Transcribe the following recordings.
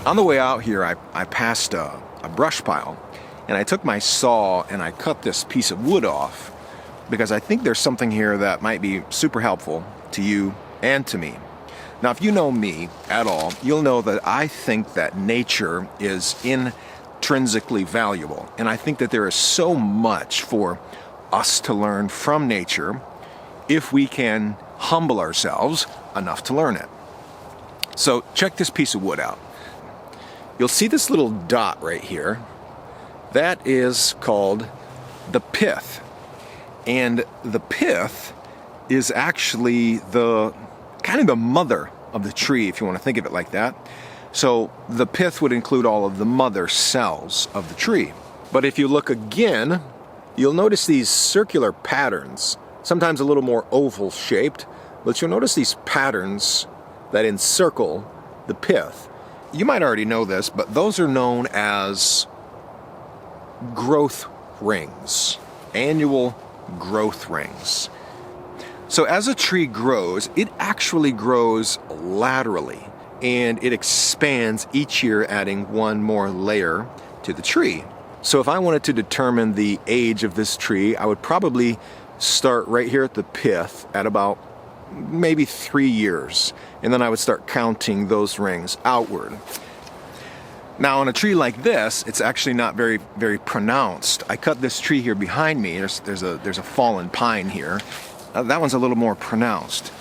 On the way out here, I passed a brush pile, and I took my saw and I cut this piece of wood off because I think there's something here that might be super helpful to you and to me. Now, if you know me at all, you'll know that I think that nature is intrinsically valuable, and I think that there is so much for us to learn from nature if we can humble ourselves enough to learn it. So check this piece of wood out. You'll see this little dot right here. That is called the pith. And the pith is actually the kind of the mother of the tree, if you want to think of it like that. So the pith would include all of the mother cells of the tree. But if you look again, you'll notice these circular patterns, sometimes a little more oval shaped, but you'll notice these patterns that encircle the pith. You might already know this, but those are known as growth rings, annual growth rings. So as a tree grows, it actually grows laterally, and it expands each year, adding one more layer to the tree. So if I wanted to determine the age of this tree, I would probably start right here at the pith at about maybe 3 years, and then I would start counting those rings outward. Now on a tree like this, it's actually not very pronounced. I cut this tree here behind me. There's a fallen pine here. That one's a little more pronounced.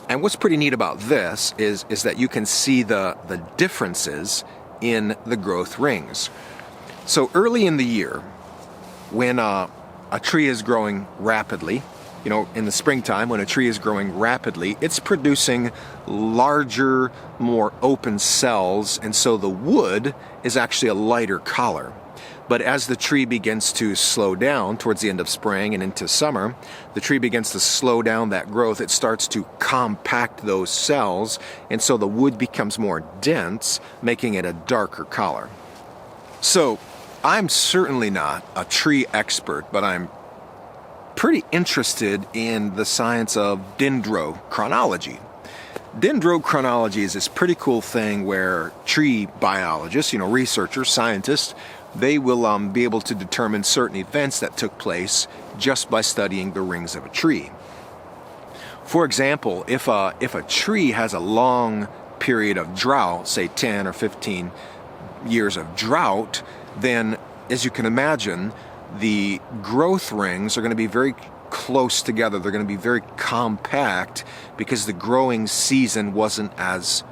And what's pretty neat about this is that you can see the differences in the growth rings. So early in the year, when a tree is growing rapidly, in the springtime when a tree is growing rapidly, it's producing larger, more open cells, and so the wood is actually a lighter color. But as the tree begins to slow down towards the end of spring and into summer, the tree begins to slow down that growth. It starts to compact those cells, and so the wood becomes more dense, making it a darker color. So I'm certainly not a tree expert, but I'm pretty interested in the science of dendrochronology. Dendrochronology is this pretty cool thing where tree biologists, researchers, scientists, they will be able to determine certain events that took place just by studying the rings of a tree. For example, if a tree has a long period of drought, say 10 or 15 years of drought, then as you can imagine, the growth rings are going to be very close together. They're going to be very compact because the growing season wasn't as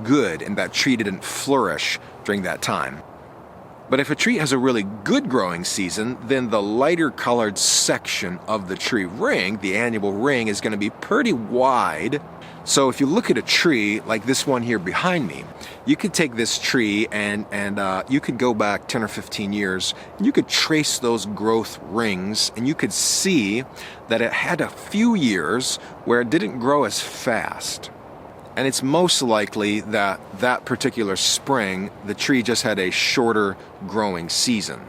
good, and that tree didn't flourish during that time. But if a tree has a really good growing season, then the lighter colored section of the tree ring, the annual ring, is going to be pretty wide. So if you look at a tree like this one here behind me, you could take this tree and you could go back 10 or 15 years, and you could trace those growth rings, and you could see that it had a few years where it didn't grow as fast. And it's most likely that that particular spring, the tree just had a shorter growing season.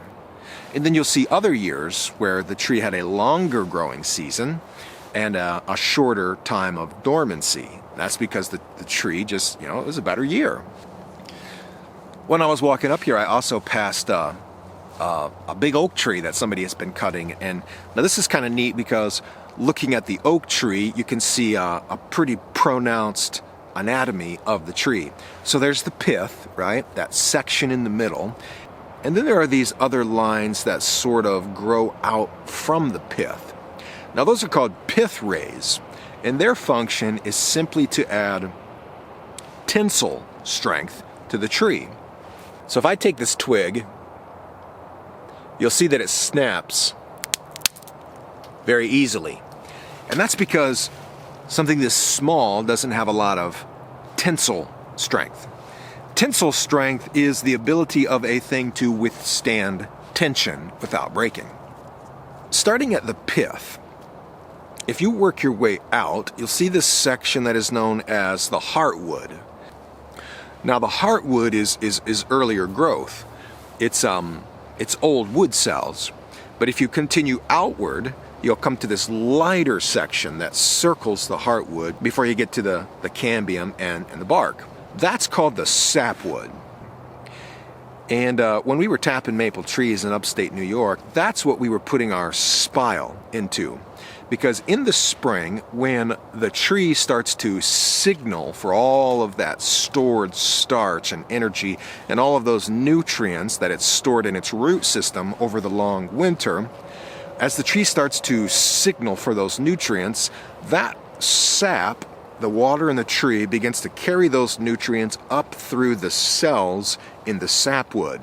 And then you'll see other years where the tree had a longer growing season and a shorter time of dormancy. That's because the tree just, it was a better year. When I was walking up here, I also passed a big oak tree that somebody has been cutting. And now this is kind of neat because looking at the oak tree, you can see a pretty pronounced anatomy of the tree. So there's the pith, right? That section in the middle. And then there are these other lines that sort of grow out from the pith. Now those are called pith rays, and their function is simply to add tensile strength to the tree. So if I take this twig, you'll see that it snaps very easily. And that's because something this small doesn't have a lot of tensile strength. Tensile strength is the ability of a thing to withstand tension without breaking. Starting at the pith, if you work your way out, you'll see this section that is known as the heartwood. Now the heartwood is earlier growth. It's old wood cells. But if you continue outward, you'll come to this lighter section that circles the heartwood before you get to the cambium and the bark. That's called the sapwood. And when we were tapping maple trees in upstate New York, that's what we were putting our spile into. Because in the spring, when the tree starts to signal for all of that stored starch and energy and all of those nutrients that it's stored in its root system over the long winter, as the tree starts to signal for those nutrients, that sap, the water in the tree, begins to carry those nutrients up through the cells in the sapwood.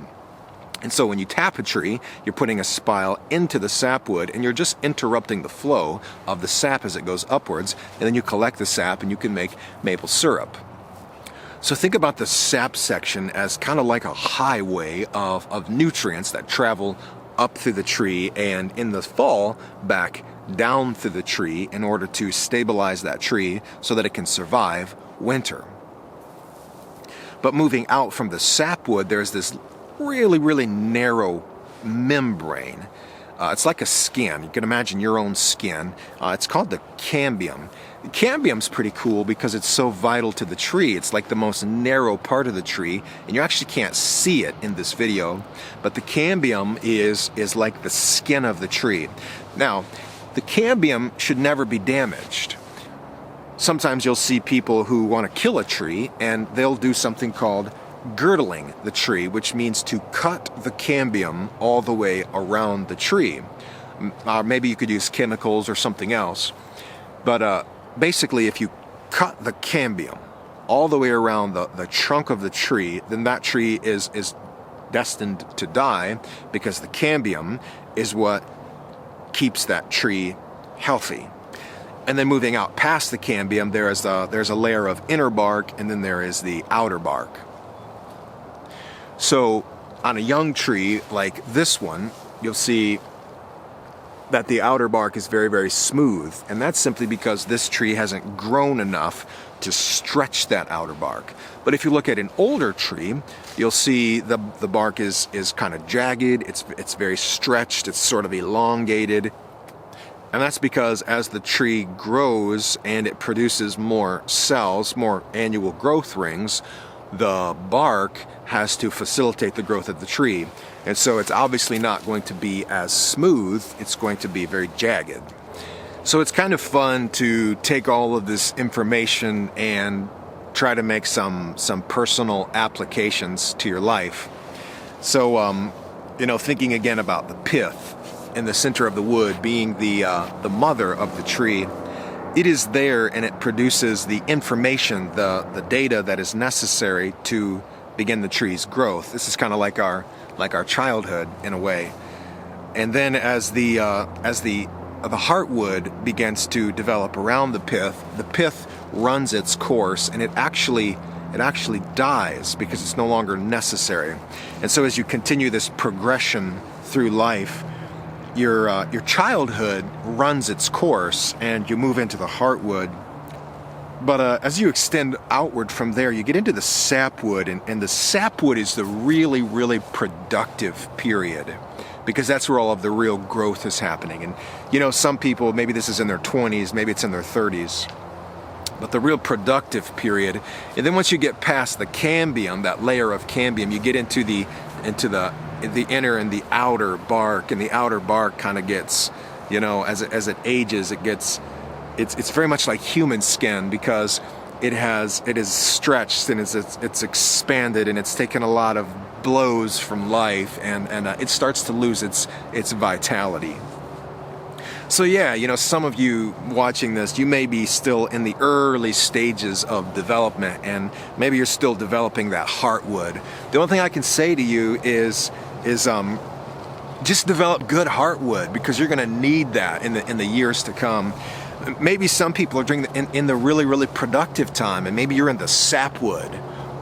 And so when you tap a tree, you're putting a spile into the sapwood, and you're just interrupting the flow of the sap as it goes upwards, and then you collect the sap and you can make maple syrup. So think about the sap section as kind of like a highway of nutrients that travel up through the tree and in the fall back down through the tree in order to stabilize that tree so that it can survive winter. But moving out from the sapwood, there's this really narrow membrane. It's like a skin. You can imagine your own skin. It's called the cambium. The cambium's pretty cool because it's so vital to the tree. It's like the most narrow part of the tree, and you actually can't see it in this video, but the cambium is like the skin of the tree. Now, the cambium should never be damaged. Sometimes you'll see people who want to kill a tree, and they'll do something called girdling the tree, which means to cut the cambium all the way around the tree. Maybe you could use chemicals or something else, but basically if you cut the cambium all the way around the trunk of the tree, then that tree is destined to die, because the cambium is what keeps that tree healthy. And then moving out past the cambium, there's a layer of inner bark, and then there is the outer bark. So on a young tree like this one, you'll see that the outer bark is very smooth, and that's simply because this tree hasn't grown enough to stretch that outer bark. But if you look at an older tree, you'll see the bark is kind of jagged, it's very stretched, it's sort of elongated. And that's because as the tree grows and it produces more cells, more annual growth rings, the bark has to facilitate the growth of the tree. And so it's obviously not going to be as smooth, it's going to be very jagged. So it's kind of fun to take all of this information and try to make some personal applications to your life. So, thinking again about the pith in the center of the wood being the mother of the tree, it is there and it produces the information, the data that is necessary to begin the tree's growth. This is kind of like our childhood in a way. And then as the heartwood begins to develop around the pith runs its course, and it actually dies because it's no longer necessary. And so as you continue this progression through life, your childhood runs its course and you move into the heartwood. But as you extend outward from there, you get into the sapwood, and the sapwood is the really productive period, because that's where all of the real growth is happening. And some people, maybe this is in their 20s, maybe it's in their 30s, but the real productive period. And then once you get past the cambium, that layer of cambium, you get into the inner and the outer bark, and the outer bark kind of gets, as it ages, it's very much like human skin, because it is stretched and it's expanded, and it's taken a lot of blows from life, and it starts to lose its vitality. So yeah, some of you watching this, you may be still in the early stages of development, and maybe you're still developing that heartwood. The only thing I can say to you is just develop good heartwood, because you're going to need that in the years to come. Maybe some people are doing in the really productive time, and maybe you're in the sapwood,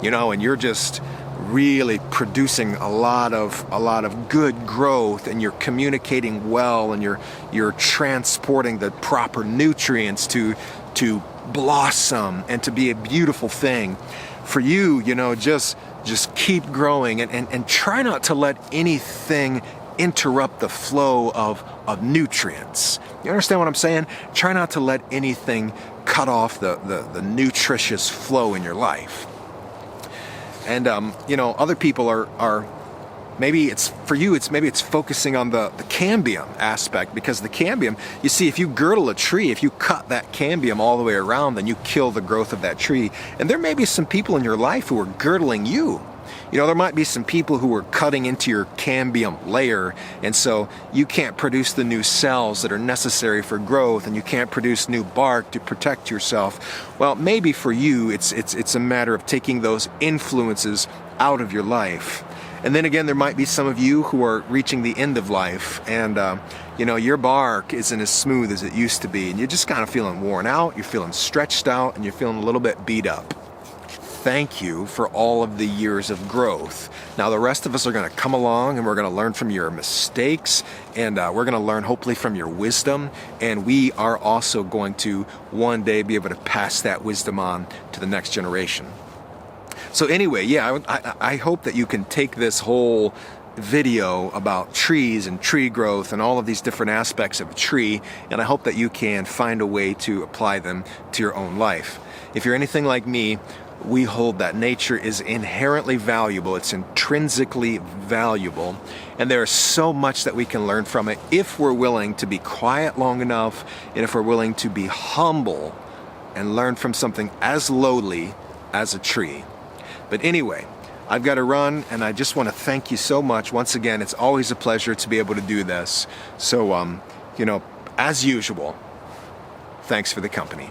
and you're just really producing a lot of good growth, and you're communicating well, and you're transporting the proper nutrients to blossom and to be a beautiful thing. For you, just keep growing and try not to let anything interrupt the flow of nutrients. You understand what I'm saying? Try not to let anything cut off the nutritious flow in your life. And other people are maybe it's for you, maybe it's focusing on the cambium aspect, because the cambium, you see, if you girdle a tree, if you cut that cambium all the way around, then you kill the growth of that tree. And there may be some people in your life who are girdling you. You know, there might be some people who are cutting into your cambium layer, and so you can't produce the new cells that are necessary for growth, and you can't produce new bark to protect yourself. Well, maybe for you, it's a matter of taking those influences out of your life. And then again, there might be some of you who are reaching the end of life, and you know, your bark isn't as smooth as it used to be, and you're just kind of feeling worn out, you're feeling stretched out, and you're feeling a little bit beat up. Thank you for all of the years of growth. Now the rest of us are going to come along, and we're going to learn from your mistakes, and we're going to learn hopefully from your wisdom, and we are also going to one day be able to pass that wisdom on to the next generation. So anyway, yeah, I hope that you can take this whole video about trees and tree growth and all of these different aspects of a tree, and I hope that you can find a way to apply them to your own life. If you're anything like me, we hold that nature is inherently valuable, it's intrinsically valuable, and there is so much that we can learn from it if we're willing to be quiet long enough, and if we're willing to be humble and learn from something as lowly as a tree. But anyway, I've got to run, and I just want to thank you so much. Once again, it's always a pleasure to be able to do this. So, you know, as usual, thanks for the company.